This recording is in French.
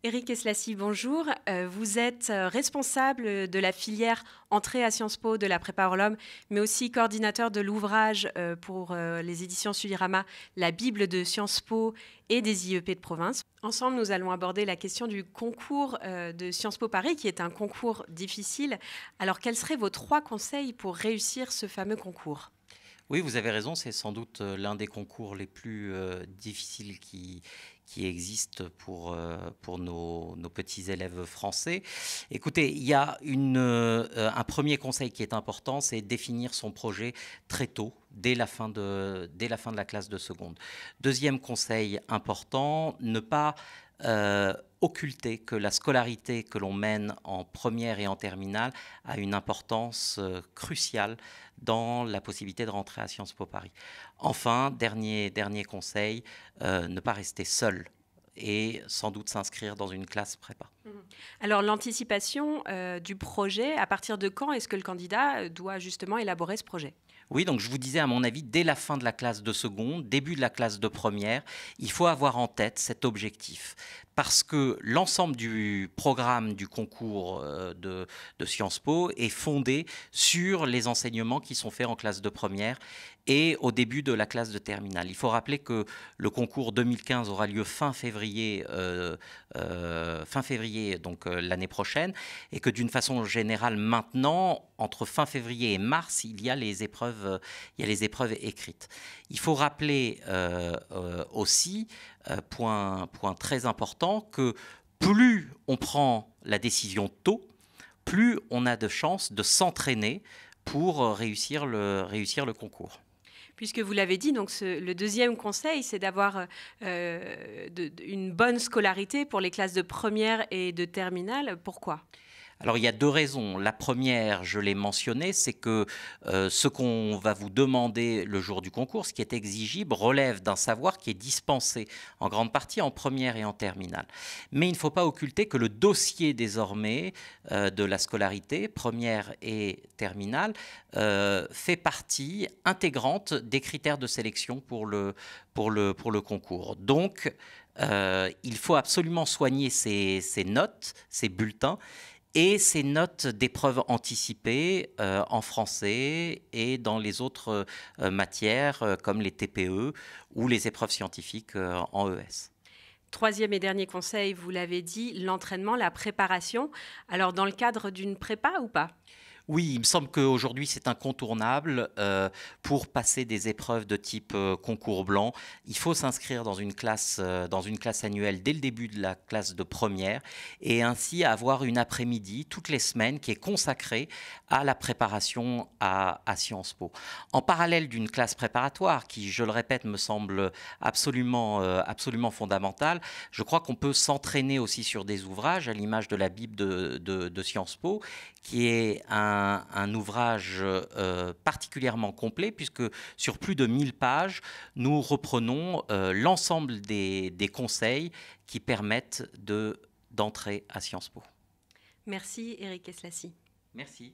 Éric Eslassi, bonjour. Vous êtes responsable de la filière entrée à Sciences Po de la Prépa Orlum, mais aussi coordinateur de l'ouvrage pour les éditions Sulirama, la Bible de Sciences Po et des IEP de province. Ensemble, nous allons aborder la question du concours de Sciences Po Paris, qui est un concours difficile. Alors, quels seraient vos 3 conseils pour réussir ce fameux concours ? Oui, vous avez raison, c'est sans doute l'un des concours les plus difficiles qui existent pour nos petits élèves français. Écoutez, il y a un premier conseil qui est important, c'est définir son projet très tôt, dès la fin de la classe de seconde. Deuxième conseil important, ne pas occulter que la scolarité que l'on mène en première et en terminale a une importance cruciale dans la possibilité de rentrer à Sciences Po Paris. Enfin, dernier conseil, ne pas rester seul et sans doute s'inscrire dans une classe prépa. Alors, l'anticipation du projet, à partir de quand est-ce que le candidat doit justement élaborer ce projet ? Oui, donc je vous disais, à mon avis, dès la fin de la classe de seconde, début de la classe de première, il faut avoir en tête cet objectif. Parce que l'ensemble du programme du concours de Sciences Po est fondé sur les enseignements qui sont faits en classe de première et au début de la classe de terminale. Il faut rappeler que le concours 2015 aura lieu fin février, donc l'année prochaine, et que d'une façon générale maintenant, entre fin février et mars, il y a les épreuves écrites. Il faut rappeler aussi, point très important, que plus on prend la décision tôt, plus on a de chances de s'entraîner pour réussir le concours. Puisque vous l'avez dit, donc le deuxième conseil, c'est d'avoir une bonne scolarité pour les classes de première et de terminale. Pourquoi ? Alors il y a 2 raisons. La première, je l'ai mentionné, c'est que ce qu'on va vous demander le jour du concours, ce qui est exigible, relève d'un savoir qui est dispensé en grande partie en première et en terminale. Mais il ne faut pas occulter que le dossier désormais de la scolarité, première et terminale, fait partie intégrante des critères de sélection pour le concours. Donc il faut absolument soigner ces notes, ces bulletins, et ces notes d'épreuves anticipées en français et dans les autres matières comme les TPE ou les épreuves scientifiques en ES. Troisième et dernier conseil, vous l'avez dit, l'entraînement, la préparation. Alors, dans le cadre d'une prépa ou pas ? Oui, il me semble qu'aujourd'hui c'est incontournable pour passer des épreuves de type concours blanc. Il faut s'inscrire dans une classe annuelle dès le début de la classe de première et ainsi avoir une après-midi toutes les semaines qui est consacrée à la préparation à Sciences Po. En parallèle d'une classe préparatoire qui, je le répète, me semble absolument fondamentale, je crois qu'on peut s'entraîner aussi sur des ouvrages à l'image de la Bible de Sciences Po, qui est un ouvrage particulièrement complet puisque sur plus de 1000 pages, nous reprenons l'ensemble des conseils qui permettent d'entrer à Sciences Po. Merci Éric Eslassi. Merci.